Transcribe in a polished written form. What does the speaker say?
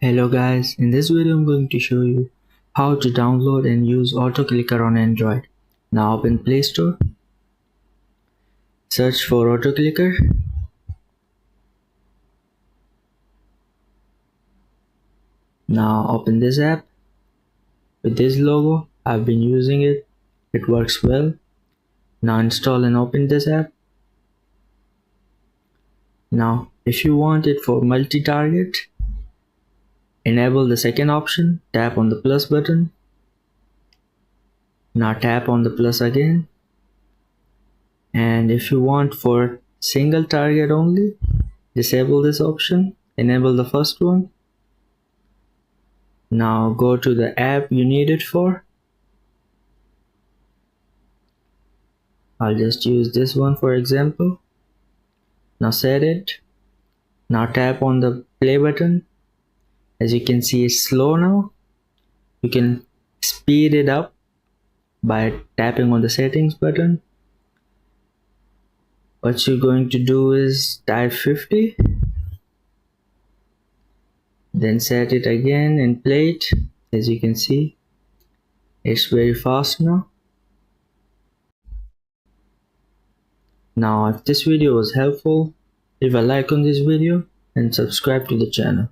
Hello guys, in this video I'm going to show you how to download and use auto clicker on Android. Now open Play Store, search for auto clicker. Now open this app with this logo. I've been using it, it works well. Now install and open this app. Now if you want it for multi-target, enable the second option, tap on the plus button. Now tap on the plus again. And if you want for single target only, disable this option, enable the first one. Now go to the app you need it for. I'll just use this one for example. Now set it. Now tap on the play button. As you can see, it's slow now. You can speed it up by tapping on the settings button. What you're going to do is type 50, then set it again and play it. As you can see, it's very fast now. Now if this video was helpful, leave a like on this video and subscribe to the channel.